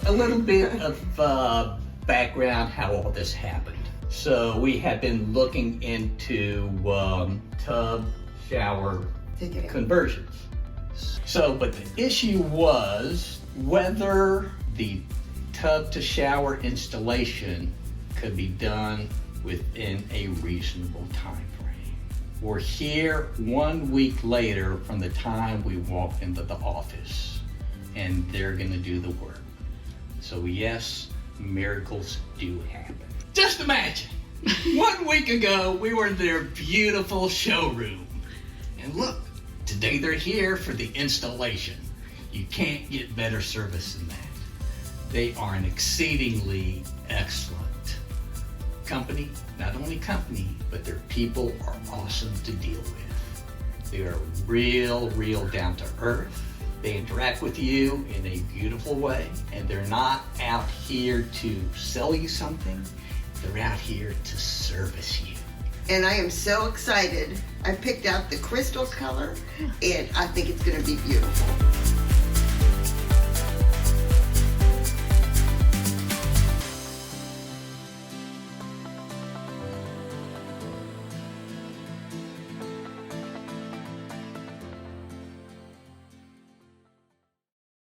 a little bit of background how all this happened. So we had been looking into tub shower conversions. So, but the issue was whether the tub to shower installation could be done within a reasonable time frame. We're here 1 week later from the time we walked into the office, and they're gonna do the work. So yes, miracles do happen. Just imagine, 1 week ago, we were in their beautiful showroom. And look, today they're here for the installation. You can't get better service than that. They are an exceedingly excellent company. Not only company, but their people are awesome to deal with. They are real down to earth. They interact with you in a beautiful way, and they're not out here to sell you something. They're out here to service you. And I am so excited. I picked out the crystal color, and I think it's gonna be beautiful.